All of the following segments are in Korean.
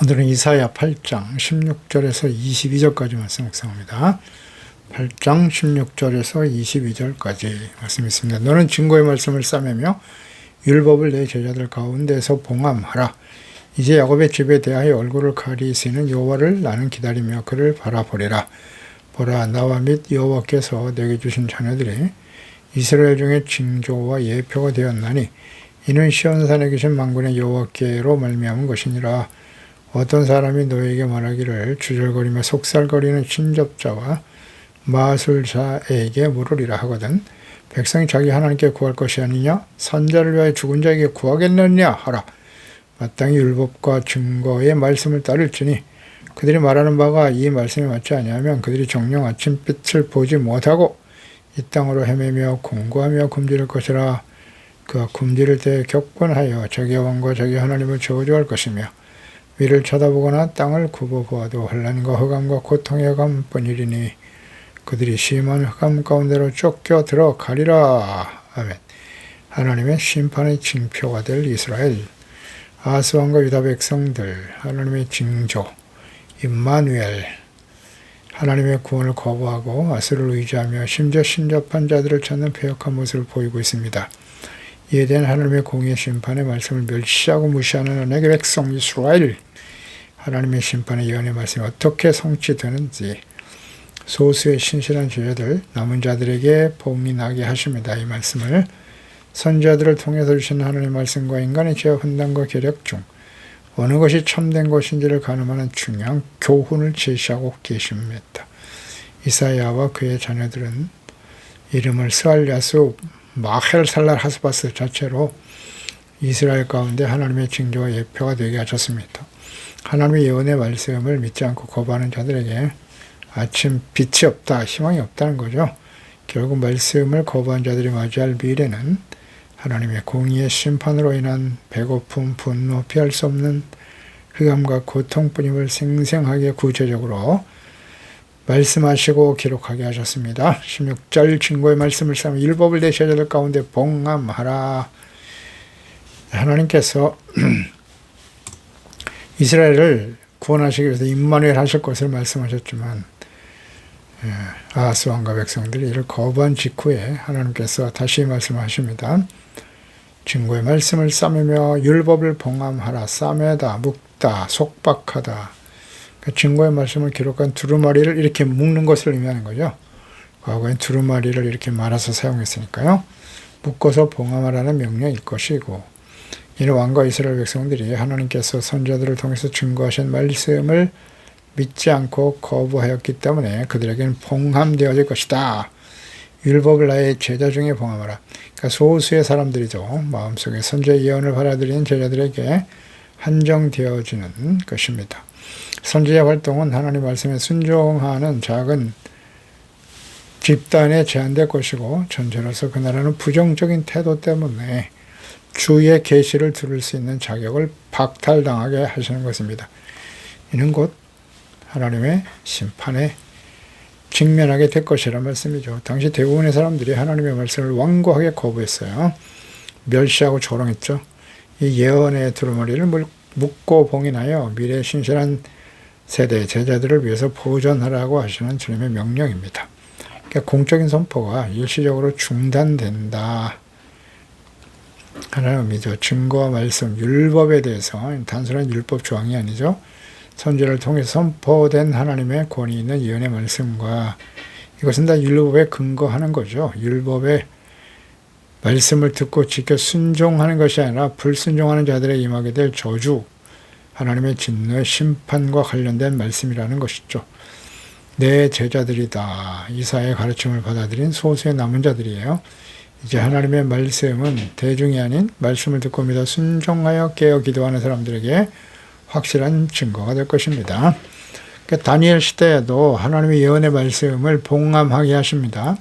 오늘은 이사야 8장 16절에서 22절까지 말씀 묵상합니다. 8장 16절에서 22절까지 말씀 있습니다. 너는 증거의 말씀을 싸매며 율법을 내 제자들 가운데서 봉함하라. 이제 야곱의 집에 대하여 얼굴을 가리시는 여호와를 나는 기다리며 그를 바라보리라. 보라, 나와 및 여호와께서 내게 주신 자녀들이 이스라엘 중에 징조와 예표가 되었나니 이는 시온산에 계신 만군의 여호와께로 말미암은 것이니라. 어떤 사람이 너에게 말하기를 주절거리며 속살거리는 친접자와 마술자에게 물으리라 하거든 백성이 자기 하나님께 구할 것이 아니냐? 선자를 위하여 죽은 자에게 구하겠느냐 하라. 마땅히 율법과 증거의 말씀을 따를지니 그들이 말하는 바가 이 말씀에 맞지 아니하면 그들이 정녕 아침빛을 보지 못하고 이 땅으로 헤매며 공고하며 굶주릴 것이라. 그가 굶주릴 때 격분하여 자기 왕과 자기 하나님을 저주할 것이며 위를 쳐다보거나 땅을 굽어보아도 환난과 흑암과 고통의 흑암뿐이리니 그들이 심한 흑암 가운데로 쫓겨 들어가리라. 아멘. 하나님의 심판의 징표가 될 이스라엘, 아스 왕과 유다 백성들, 하나님의 징조, 임마누엘, 하나님의 구원을 거부하고 아스를 의지하며 심지어 신접한 자들을 찾는 패역한 모습을 보이고 있습니다. 이에 대한 하나님의 공의의 심판의 말씀을 멸시하고 무시하는 언약의 백성 이스라엘, 하나님의 심판의 예언의 말씀이 어떻게 성취되는지 소수의 신실한 제자들, 남은 자들에게 복이 나게 하십니다. 이 말씀을 선지자들을 통해서 주신 하나님의 말씀과 인간의 죄와 혼돈과 계략 중 어느 것이 참된 것인지를 가늠하는 중요한 교훈을 제시하고 계십니다. 이사야와 그의 자녀들은 이름을 스알야수, 마헬살랄 하스바스 자체로 이스라엘 가운데 하나님의 징조와 예표가 되게 하셨습니다. 하나님의 예언의 말씀을 믿지 않고 거부하는 자들에게 아침 빛이 없다, 희망이 없다는 거죠. 결국 말씀을 거부한 자들이 맞이할 미래는 하나님의 공의의 심판으로 인한 배고픔, 분노, 피할 수 없는 흑암과 고통뿐임을 생생하게 구체적으로 말씀하시고 기록하게 하셨습니다. 16절 증거의 말씀을 싸매 율법을 내 제자들 가운데 봉함하라. 하나님께서 이스라엘을 구원하시기 위해서 임마누엘 하실 것을 말씀하셨지만 아하스 왕과 백성들이 이를 거부한 직후에 하나님께서 다시 말씀하십니다. 증거의 말씀을 싸매며 율법을 봉함하라. 싸매다, 묶다, 속박하다. 증거의 말씀을 기록한 두루마리를 이렇게 묶는 것을 의미하는 거죠. 과거엔 두루마리를 이렇게 말아서 사용했으니까요. 묶어서 봉함하라는 명령일 것이고, 이는 왕과 이스라엘 백성들이 하나님께서 선지자들을 통해서 증거하신 말씀을 믿지 않고 거부하였기 때문에 그들에게는 봉함되어질 것이다. 율법을 나의 제자 중에 봉함하라. 그러니까 소수의 사람들이죠. 마음속에 선지자의 예언을 받아들이는 제자들에게 한정되어지는 것입니다. 선지자 활동은 하나님 말씀에 순종하는 작은 집단에 제한될 것이고, 전체로서 그 나라는 부정적인 태도 때문에 주의 계시를 들을 수 있는 자격을 박탈당하게 하시는 것입니다. 이는 곧 하나님의 심판에 직면하게 될 것이란 말씀이죠. 당시 대부분의 사람들이 하나님의 말씀을 완고하게 거부했어요. 멸시하고 조롱했죠. 이 예언의 두루마리를 묶고 봉인하여 미래 신실한 세대 제자들을 위해서 보존하라고 하시는 주님의 명령입니다. 그러니까 공적인 선포가 일시적으로 중단된다 하나는 의미죠. 증거와 말씀, 율법에 대해서 단순한 율법 조항이 아니죠. 선지자를 통해서 선포된 하나님의 권위 있는 예언의 말씀과 이것은 다 율법에 근거하는 거죠. 율법의 말씀을 듣고 지켜 순종하는 것이 아니라 불순종하는 자들에 임하게 될 저주, 하나님의 진노의 심판과 관련된 말씀이라는 것이죠. 내 제자들이다. 이사야의 가르침을 받아들인 소수의 남은 자들이에요. 이제 하나님의 말씀은 대중이 아닌 말씀을 듣고 믿어 순종하여 깨어 기도하는 사람들에게 확실한 증거가 될 것입니다. 그러니까 다니엘 시대에도 하나님의 예언의 말씀을 봉함하게 하십니다.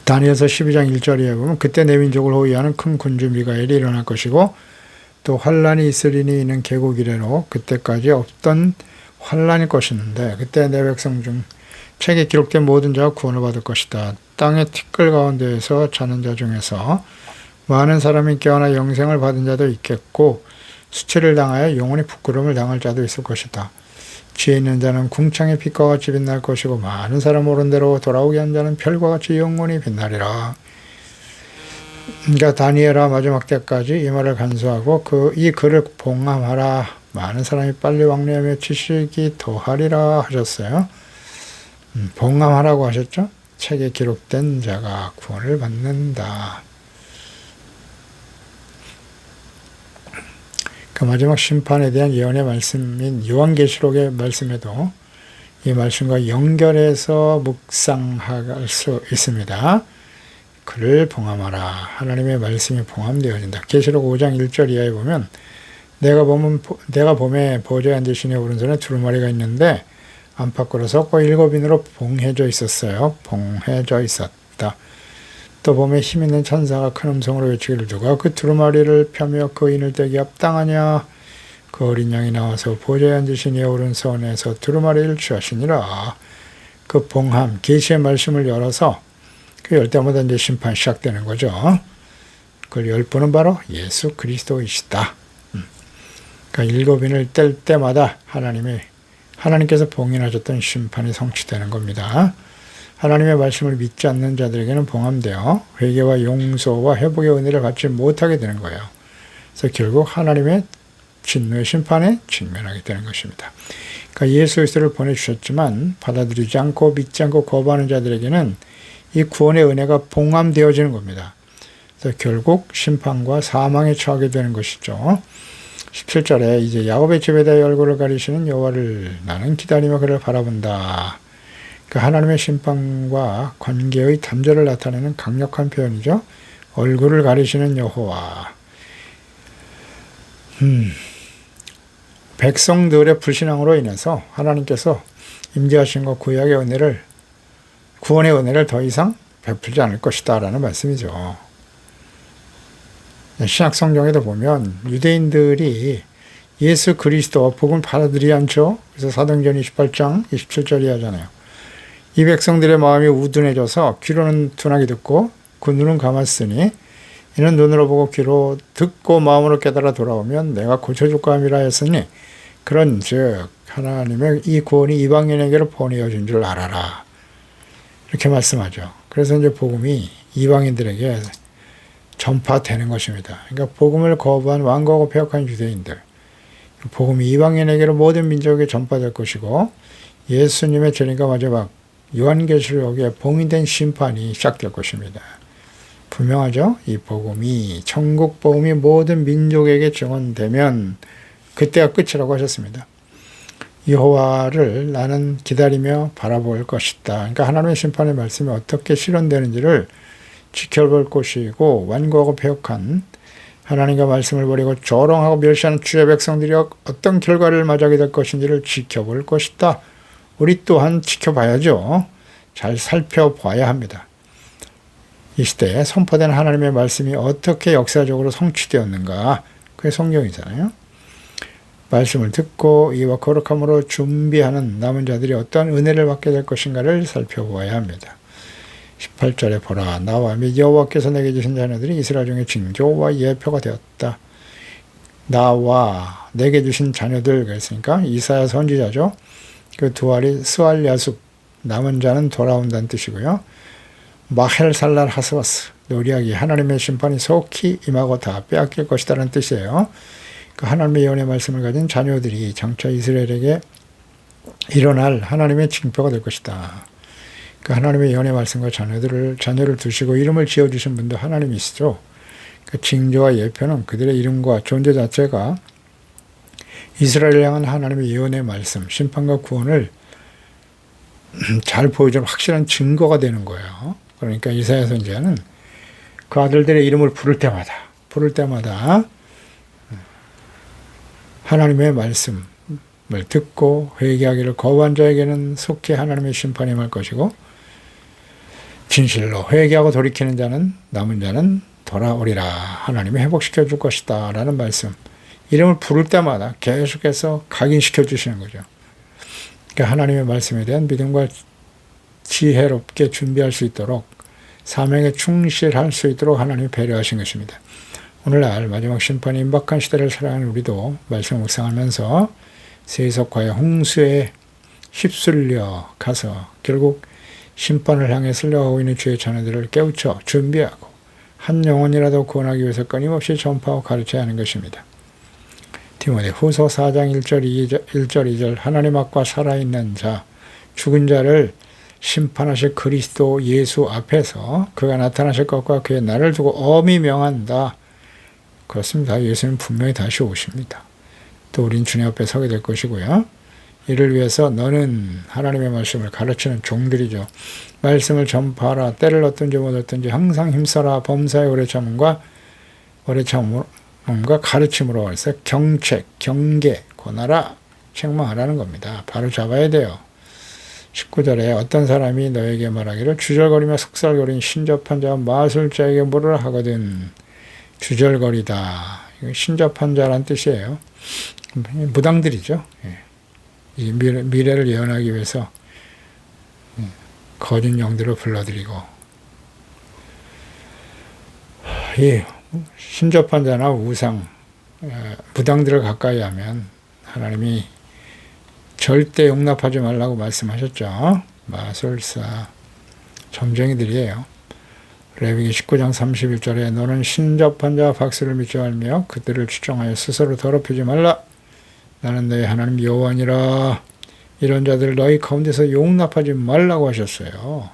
다니엘서 12장 1절에 보면 그때 내 민족을 호위하는 큰 군주 미가엘이 일어날 것이고 또 환란이 있으리니 이는 계국 이래로 그때까지 없던 환란일 것이는데 그때 내 백성 중 책에 기록된 모든 자가 구원을 받을 것이다. 땅의 티끌 가운데에서 자는 자 중에서 많은 사람이 깨어나 영생을 받은 자도 있겠고 수치를 당하여 영원히 부끄러움을 당할 자도 있을 것이다. 지혜 있는 자는 궁창의 빛과 같이 빛날 것이고 많은 사람 오른 대로 돌아오게 한 자는 별과 같이 영원히 빛나리라. 그러니까 다니엘아 마지막 때까지 이 말을 간수하고 이 글을 봉함하라. 많은 사람이 빨리 왕래하며 지식이 더하리라 하셨어요. 봉함하라고 하셨죠. 책에 기록된 자가 구원을 받는다. 그 마지막 심판에 대한 예언의 말씀인 요한계시록의 말씀에도 이 말씀과 연결해서 묵상할 수 있습니다. 그를 봉함하라. 하나님의 말씀이 봉함되어진다. 계시록 5장 1절 이하에 보면 내가 봄에 보좌에 앉으신 이의 오른손에 두루마리가 있는데 안팎으로 섞고 7인으로 봉해져 있었어요. 봉해져 있었다. 또 봄에 힘있는 천사가 큰 음성으로 외치기를 누가 그 두루마리를 펴며 그 인을 떼기 합당하냐. 그 어린 양이 나와서 보좌에 앉으신 이의 오른손에서 두루마리를 취하시니라. 그 봉함, 계시의 말씀을 열어서 그 열 때마다 이제 심판 시작되는 거죠. 그걸 열 분은 바로 예수 그리스도이시다. 그러니까 7인을 뗄 때마다 하나님께서 봉인하셨던 심판이 성취되는 겁니다. 하나님의 말씀을 믿지 않는 자들에게는 봉함되어 회개와 용서와 회복의 은혜를 받지 못하게 되는 거예요. 그래서 결국 하나님의 진노의 심판에 직면하게 되는 것입니다. 그러니까 예수 그리스도를 보내주셨지만 받아들이지 않고 믿지 않고 거부하는 자들에게는 이 구원의 은혜가 봉함되어지는 겁니다. 그래서 결국 심판과 사망에 처하게 되는 것이죠. 17절에 이제 야곱의 집에 대해 얼굴을 가리시는 여호와를 나는 기다리며 그를 바라본다. 그러니까 하나님의 심판과 관계의 단절을 나타내는 강력한 표현이죠. 얼굴을 가리시는 여호와. 백성들의 불신앙으로 인해서 하나님께서 임재하신 것 구원의 은혜를 더 이상 베풀지 않을 것이다 라는 말씀이죠. 신약 성경에도 보면 유대인들이 예수 그리스도와 복음을 받아들이지 않죠. 그래서 사도행전 28장 27절이 하잖아요. 이 백성들의 마음이 우둔해져서 귀로는 둔하게 듣고 그 눈은 감았으니 이는 눈으로 보고 귀로 듣고 마음으로 깨달아 돌아오면 내가 고쳐줄까 함이라 했으니 그런즉 하나님의 이 구원이 이방인에게로 보내어진 줄 알아라. 이렇게 말씀하죠. 그래서 이제 복음이 이방인들에게 전파되는 것입니다. 그러니까 복음을 거부한 완고하고 폐역한 유대인들, 복음이 이방인에게로 모든 민족에게 전파될 것이고 예수님의 재림과 마지막 요한계시록에 봉인된 심판이 시작될 것입니다. 분명하죠? 이 복음이 천국 복음이 모든 민족에게 증언되면 그때가 끝이라고 하셨습니다. 여호와를 나는 기다리며 바라볼 것이다. 그러니까 하나님의 심판의 말씀이 어떻게 실현되는지를 지켜볼 것이고 완고하고 폐역한 하나님과 말씀을 버리고 조롱하고 멸시하는 주의 백성들이 어떤 결과를 맞이하게 될 것인지를 지켜볼 것이다. 우리 또한 지켜봐야죠. 잘 살펴봐야 합니다. 이 시대에 선포된 하나님의 말씀이 어떻게 역사적으로 성취되었는가. 그게 성경이잖아요. 말씀을 듣고 이와 거룩함으로 준비하는 남은 자들이 어떤 은혜를 받게 될 것인가를 살펴보아야 합니다. 18절에 보라 나와 및 여호와께서 내게 주신 자녀들이 이스라엘 중에 징조와 예표가 되었다. 나와 내게 주신 자녀들 그랬으니까 이사야 선지자죠. 그 두 알이 스알 야숲 남은 자는 돌아온다는 뜻이고요. 마헬살랄 하스바스 노리하기 하나님의 심판이 속히 임하고 다 빼앗길 것이다라는 뜻이에요. 그 하나님의 예언의 말씀을 가진 자녀들이 장차 이스라엘에게 일어날 하나님의 징표가 될 것이다. 그 하나님의 예언의 말씀과 자녀를 두시고 이름을 지어주신 분도 하나님이시죠. 그 징조와 예표는 그들의 이름과 존재 자체가 이스라엘을 향한 하나님의 예언의 말씀, 심판과 구원을 잘 보여주는 확실한 증거가 되는 거예요. 그러니까 이사야 선지자는 그 아들들의 이름을 부를 때마다 하나님의 말씀을 듣고 회개하기를 거부한 자에게는 속히 하나님의 심판이 임할 것이고 진실로 회개하고 돌이키는 자는 남은 자는 돌아오리라. 하나님이 회복시켜 줄 것이다 라는 말씀. 이름을 부를 때마다 계속해서 각인시켜 주시는 거죠. 그러니까 하나님의 말씀에 대한 믿음과 지혜롭게 준비할 수 있도록 사명에 충실할 수 있도록 하나님이 배려하신 것입니다. 오늘날 마지막 심판이 임박한 시대를 살아가는 우리도 말씀 묵상하면서 세속화의 홍수에 휩쓸려 가서 결국 심판을 향해 쓸려가고 있는 주의 자녀들을 깨우쳐 준비하고 한 영혼이라도 구원하기 위해서 끊임없이 전파하고 가르쳐야 하는 것입니다. 디모데 후서 4장 1절 2절 하나님 앞과 살아있는 자, 죽은 자를 심판하실 그리스도 예수 앞에서 그가 나타나실 것과 그의 날을 두고 엄히 명한다. 그렇습니다. 예수는 분명히 다시 오십니다. 또 우린 주님 앞에 서게 될 것이고요. 이를 위해서 너는 하나님의 말씀을 가르치는 종들이죠. 말씀을 전파하라. 때를 얻든지 못 얻든지 항상 힘써라. 범사의 오래 참음과 가르침으로 해서 경책, 경계, 권하라, 책망하라는 겁니다. 바로 잡아야 돼요. 19절에 어떤 사람이 너에게 말하기를 주절거리며 속살거리는 신접한 자와 마술자에게 물으라 하거든. 주절거리다. 이거 신접한 자란 뜻이에요. 무당들이죠. 이 미래를 예언하기 위해서 거짓 영들을 불러들이고, 이 신접한 자나 우상, 무당들을 가까이 하면 하나님이 절대 용납하지 말라고 말씀하셨죠. 마술사, 점쟁이들이에요. 레위기 19장 31절에 너는 신접한 자와 박수를 믿지 말며 그들을 추종하여 스스로 더럽히지 말라. 나는 너희 하나님 여호와니라. 이런 자들을 너희 가운데서 용납하지 말라고 하셨어요.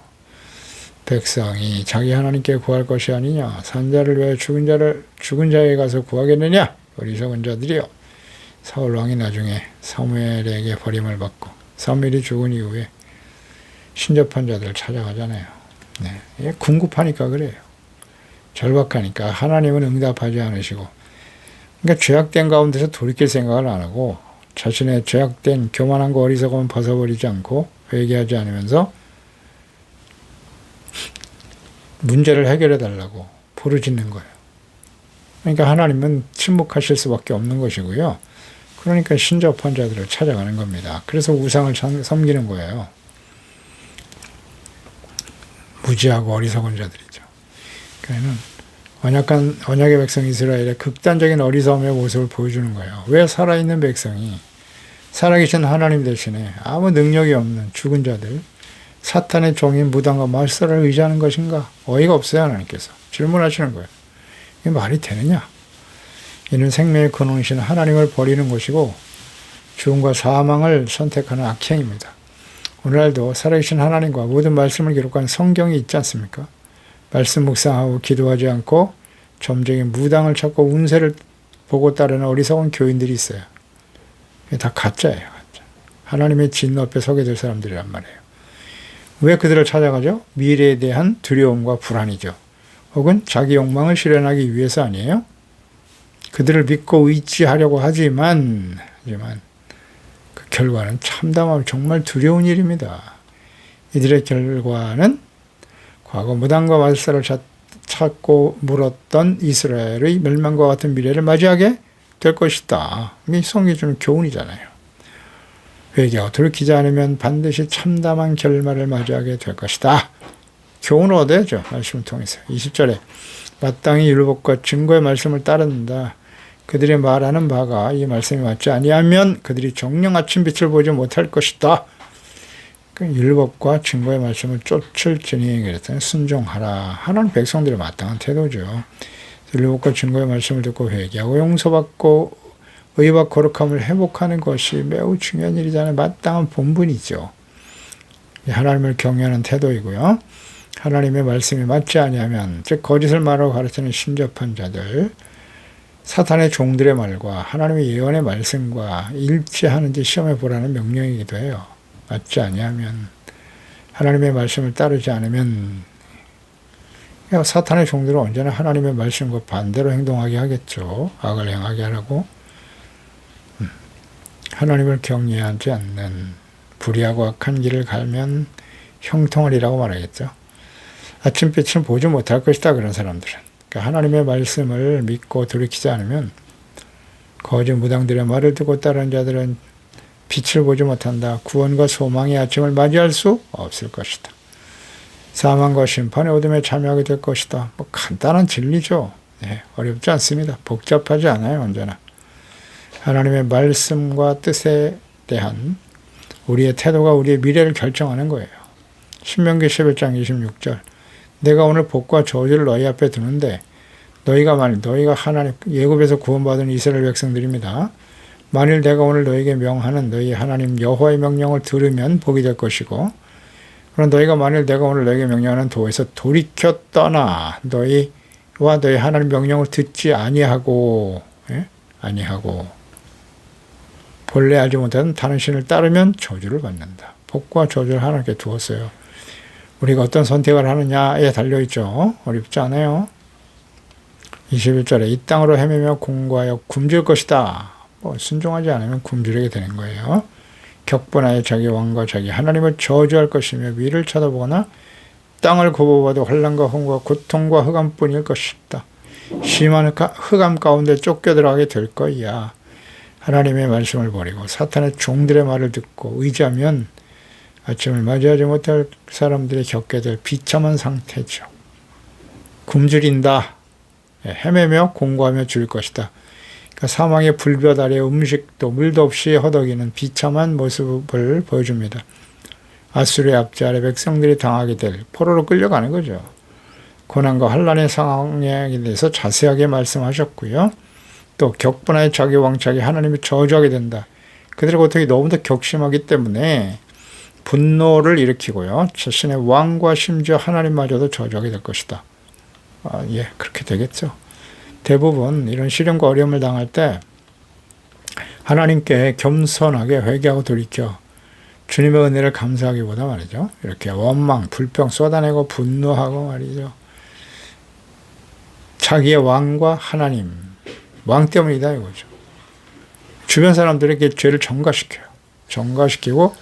백성이 자기 하나님께 구할 것이 아니냐. 산 자를 위하여 죽은 자에게 가서 구하겠느냐. 어리석은 자들이여. 사울 왕이 나중에 사무엘에게 버림을 받고 사무엘이 죽은 이후에 신접한 자들 찾아가잖아요. 네. 궁급하니까 그래요. 절박하니까 하나님은 응답하지 않으시고, 그러니까 죄악된 가운데서 돌이킬 생각을 안 하고 자신의 죄악된 교만한 거 어리석으면 벗어버리지 않고 회개하지 않으면서 문제를 해결해 달라고 부르짖는 거예요. 그러니까 하나님은 침묵하실 수밖에 없는 것이고요. 그러니까 신접한 자들을 찾아가는 겁니다. 그래서 우상을 섬기는 거예요. 무지하고 어리석은 자들이죠. 그러니까 언약의 백성 이스라엘의 극단적인 어리석음의 모습을 보여주는 거예요. 왜 살아있는 백성이 살아계신 하나님 대신에 아무 능력이 없는 죽은 자들, 사탄의 종인 무당과 마술사를 의지하는 것인가? 어이가 없어요. 하나님께서 질문하시는 거예요. 이게 말이 되느냐? 이는 생명의 근원이신 하나님을 버리는 것이고 죽음과 사망을 선택하는 악행입니다. 오늘날도 살아계신 하나님과 모든 말씀을 기록한 성경이 있지 않습니까? 말씀 묵상하고 기도하지 않고 점쟁이 무당을 찾고 운세를 보고 따르는 어리석은 교인들이 있어요. 이게 다 가짜예요. 가짜. 하나님의 진노 앞에 서게 될 사람들이란 말이에요. 왜 그들을 찾아가죠? 미래에 대한 두려움과 불안이죠. 혹은 자기 욕망을 실현하기 위해서 아니에요? 그들을 믿고 의지하려고 하지만 그 결과는 참담하고 정말 두려운 일입니다. 이들의 결과는 과거 무당과 마술사를 찾고 물었던 이스라엘의 멸망과 같은 미래를 맞이하게 될 것이다. 이게 성경이 주는 교훈이잖아요. 회개하고 돌이키지 않으면 반드시 참담한 결말을 맞이하게 될 것이다. 교훈을 얻어야죠. 말씀을 통해서. 20절에 마땅히 율법과 증거의 말씀을 따른다. 그들이 말하는 바가 이 말씀이 맞지 아니하면 그들이 정령 아침 빛을 보지 못할 것이다. 율법과 증거의 말씀을 쫓을 진행에 그랬더니 순종하라. 하나님 백성들의 마땅한 태도죠. 율법과 증거의 말씀을 듣고 회개하고 용서받고 의와 거룩함을 회복하는 것이 매우 중요한 일이잖아요. 마땅한 본분이죠. 하나님을 경외하는 태도이고요. 하나님의 말씀이 맞지 아니하면, 즉 거짓을 말하고 가르치는 신접한 자들, 사탄의 종들의 말과 하나님의 예언의 말씀과 일치하는지 시험해 보라는 명령이기도 해요. 맞지 아니하면, 하나님의 말씀을 따르지 않으면 사탄의 종들은 언제나 하나님의 말씀과 반대로 행동하게 하겠죠. 악을 행하게 하라고. 하나님을 경외하지 않는 불의하고 악한 길을 갈면 형통하리라고 말하겠죠. 아침빛을 보지 못할 것이다. 그런 사람들은. 그러니까 하나님의 말씀을 믿고 돌이키지 않으면 거짓 무당들의 말을 듣고 따르는 자들은 빛을 보지 못한다. 구원과 소망의 아침을 맞이할 수 없을 것이다. 사망과 심판의 어둠에 참여하게 될 것이다. 간단한 진리죠. 어렵지 않습니다. 복잡하지 않아요. 언제나. 하나님의 말씀과 뜻에 대한 우리의 태도가 우리의 미래를 결정하는 거예요. 신명기 11장 26절 내가 오늘 복과 저주를 너희 앞에 두는데 너희가 하나님 예굽에서 구원받은 이스라엘 백성들입니다. 만일 내가 오늘 너희에게 명하는 너희 하나님 여호와의 명령을 들으면 복이 될 것이고 그럼 너희가 만일 내가 오늘 너희에게 명령하는 도에서 돌이켜 떠나 너희와 너희 하나님 명령을 듣지 아니하고 본래 알지 못하는 다른 신을 따르면 저주를 받는다. 복과 저주를 하나님께 두었어요. 우리가 어떤 선택을 하느냐에 달려있죠. 어렵지 않아요. 21절에 이 땅으로 헤매며 공고하여 굶줄 것이다. 순종하지 않으면 굶주리게 되는 거예요. 격분하여 자기 왕과 자기 하나님을 저주할 것이며 위를 쳐다보거나 땅을 굽어봐도 환난과 홍과 고통과 흑암뿐일 것이다. 심한 흑암 가운데 쫓겨들어가게 될 거야. 하나님의 말씀을 버리고 사탄의 종들의 말을 듣고 의지하면 아침을 맞이하지 못할 사람들이 겪게 될 비참한 상태죠. 굶주린다. 헤매며 공고하며 줄 것이다. 그러니까 사망의 불볕 아래 음식도 물도 없이 허덕이는 비참한 모습을 보여줍니다. 아수르의 압제 아래 백성들이 당하게 될 포로로 끌려가는 거죠. 고난과 환난의 상황에 대해서 자세하게 말씀하셨고요. 또 격분하여 자기 왕 자기 하나님이 저주하게 된다. 그들의 고통이 너무도 격심하기 때문에 분노를 일으키고요. 자신의 왕과 심지어 하나님마저도 저주하게 될 것이다. 그렇게 되겠죠. 대부분 이런 시련과 어려움을 당할 때 하나님께 겸손하게 회개하고 돌이켜 주님의 은혜를 감사하기보다 말이죠. 이렇게 원망, 불평 쏟아내고 분노하고 말이죠. 자기의 왕과 하나님, 왕 때문이다 이거죠. 주변 사람들에게 죄를 전가시키고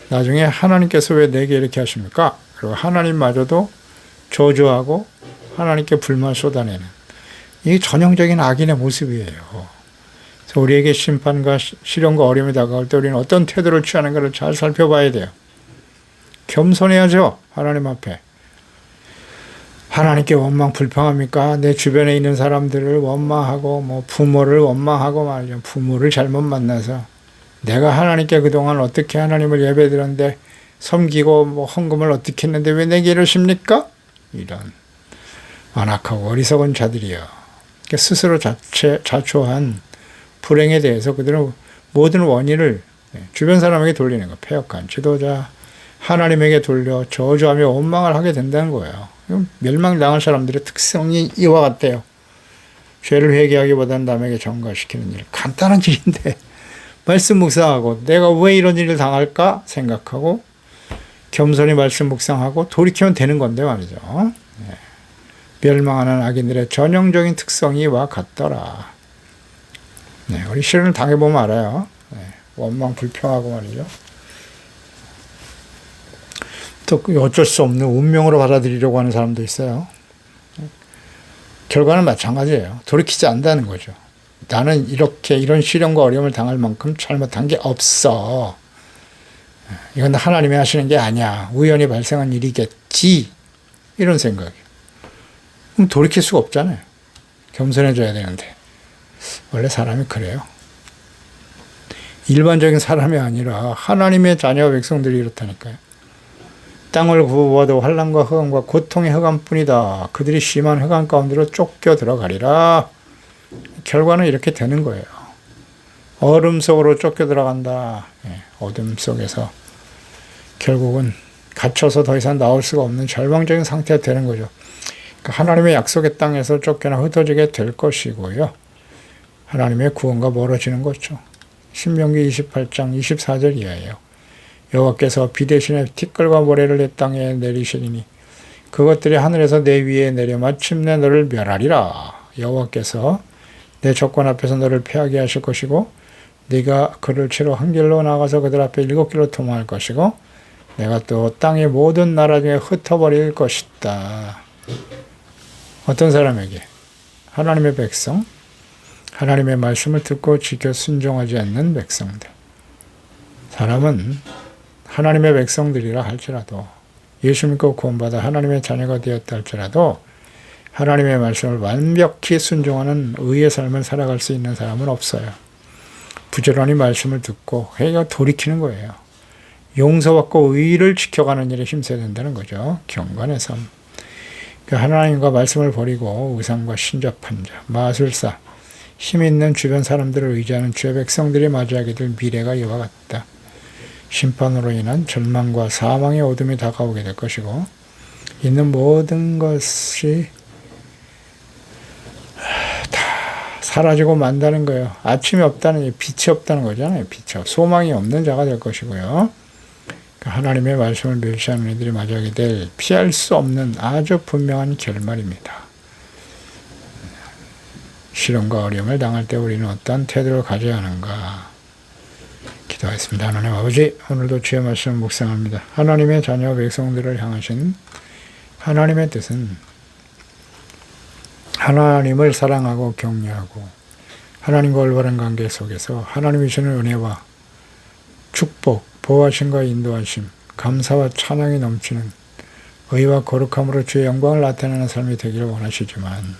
나중에 하나님께서 왜 내게 이렇게 하십니까? 그리고 하나님마저도 저주하고 하나님께 불만 쏟아내는 이게 전형적인 악인의 모습이에요. 그래서 우리에게 심판과 시련과 어려움이 다가올 때 우리는 어떤 태도를 취하는가를 잘 살펴봐야 돼요. 겸손해야죠. 하나님 앞에. 하나님께 원망 불평합니까? 내 주변에 있는 사람들을 원망하고 부모를 원망하고 말이죠. 부모를 잘못 만나서 내가 하나님께 그동안 어떻게 하나님을 예배드렸는데 섬기고 헌금을 어떻게 했는데 왜 내게 이러십니까? 이런 안악하고 어리석은 자들이요. 스스로 자초한 불행에 대해서 그들은 모든 원인을 주변 사람에게 돌리는 거. 패역한 지도자 하나님에게 돌려 저주하며 원망을 하게 된다는 거예요. 멸망당할 사람들의 특성이 이와 같아요. 죄를 회개하기보다는 남에게 전가시키는 일. 간단한 일인데 말씀 묵상하고 내가 왜 이런 일을 당할까 생각하고 겸손히 말씀 묵상하고 돌이키면 되는 건데 말이죠. 멸망하는 악인들의 전형적인 특성이 이와 같더라. 우리 시련을 당해보면 알아요. 원망 불평하고 말이죠. 또 어쩔 수 없는 운명으로 받아들이려고 하는 사람도 있어요. 결과는 마찬가지예요. 돌이키지 않는다는 거죠. 나는 이런 시련과 어려움을 당할 만큼 잘못한 게 없어. 이건 하나님이 하시는 게 아니야. 우연히 발생한 일이겠지. 이런 생각이에요. 그럼 돌이킬 수가 없잖아요. 겸손해져야 되는데. 원래 사람이 그래요. 일반적인 사람이 아니라 하나님의 자녀 백성들이 이렇다니까요. 땅을 굽어봐도 환난과 흑암과 고통의 흑암뿐이다. 그들이 심한 흑암 가운데로 쫓겨 들어가리라. 결과는 이렇게 되는 거예요. 얼음 속으로 쫓겨 들어간다. 어둠 속에서 결국은 갇혀서 더 이상 나올 수가 없는 절망적인 상태가 되는 거죠. 그러니까 하나님의 약속의 땅에서 쫓겨나 흩어지게 될 것이고요. 하나님의 구원과 멀어지는 거죠. 신명기 28장 24절 이하예요. 여호와께서 비 대신에 티끌과 모래를 내 땅에 내리시리니 그것들이 하늘에서 내 위에 내려 마침내 너를 멸하리라. 여호와께서 내 적군 앞에서 너를 패하게 하실 것이고 네가 그를 치러 한 길로 나가서 그들 앞에 7길로 도망할 것이고 내가 또 땅의 모든 나라 중에 흩어버릴 것이다. 어떤 사람에게? 하나님의 백성, 하나님의 말씀을 듣고 지켜 순종하지 않는 백성들. 사람은 하나님의 백성들이라 할지라도 예수 믿고 구원받아 하나님의 자녀가 되었다 할지라도 하나님의 말씀을 완벽히 순종하는 의의 삶을 살아갈 수 있는 사람은 없어요. 부지런히 말씀을 듣고 회개가 돌이키는 거예요. 용서받고 의를 지켜가는 일에 힘써야 된다는 거죠. 경건의 삶. 하나님과 말씀을 버리고 우상과 신접한 자, 마술사, 힘 있는 주변 사람들을 의지하는 주의 백성들이 맞이하게 될 미래가 이와 같다. 심판으로 인한 절망과 사망의 어둠이 다가오게 될 것이고 있는 모든 것이 다 사라지고 만다는 거예요. 아침이 없다는, 빛이 없다는 거잖아요. 빛이 소망이 없는 자가 될 것이고요. 하나님의 말씀을 멸시하는 이들이 맞이하게 될 피할 수 없는 아주 분명한 결말입니다. 시련과 어려움을 당할 때 우리는 어떤 태도를 가져야 하는가 기도하겠습니다. 하나님 아버지, 오늘도 주의 말씀을 묵상합니다. 하나님의 자녀 백성들을 향하신 하나님의 뜻은 하나님을 사랑하고 경외하고 하나님과 올바른 관계 속에서 하나님이 주시는 은혜와 축복, 보호하심과 인도하심, 감사와 찬양이 넘치는 의와 거룩함으로 주의 영광을 나타내는 삶이 되기를 원하시지만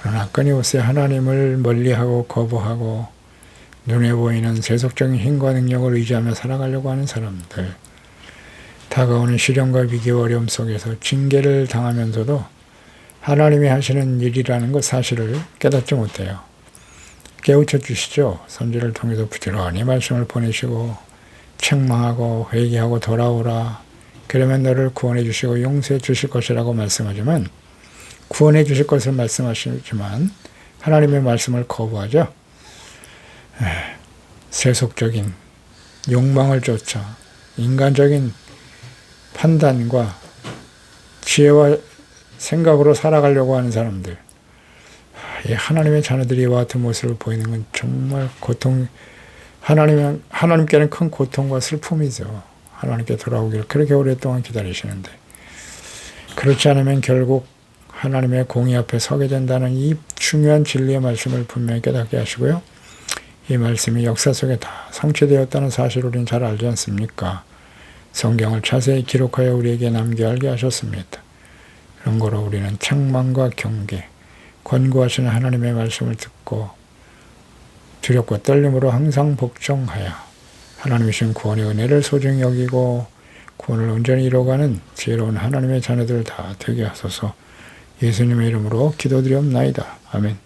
그러나 끊임없이 하나님을 멀리하고 거부하고 눈에 보이는 세속적인 힘과 능력을 의지하며 살아가려고 하는 사람들, 다가오는 시련과 위기와 어려움 속에서 징계를 당하면서도 하나님이 하시는 일이라는 것 사실을 깨닫지 못해요. 깨우쳐 주시죠. 선지를 통해서 부지런히 말씀을 보내시고 책망하고 회개하고 돌아오라. 그러면 너를 구원해 주시고 용서해 주실 것이라고 말씀하지만 구원해 주실 것을 말씀하시지만 하나님의 말씀을 거부하죠. 세속적인 욕망을 쫓아 인간적인 판단과 지혜와 생각으로 살아가려고 하는 사람들, 하나님의 자녀들이 이와 같은 모습을 보이는 건 정말 하나님께는 큰 고통과 슬픔이죠. 하나님께 돌아오기를 그렇게 오랫동안 기다리시는데 그렇지 않으면 결국 하나님의 공의 앞에 서게 된다는 이 중요한 진리의 말씀을 분명히 깨닫게 하시고요. 이 말씀이 역사 속에 다 성취되었다는 사실을 우리는 잘 알지 않습니까? 성경을 자세히 기록하여 우리에게 남겨 알게 하셨습니다. 그런 거로 우리는 책망과 경계, 권고하시는 하나님의 말씀을 듣고 두렵고 떨림으로 항상 복종하여 하나님이 주신 구원의 은혜를 소중히 여기고 구원을 온전히 이뤄가는 지혜로운 하나님의 자녀들 다 되게 하소서. 예수님의 이름으로 기도드리옵나이다. 아멘.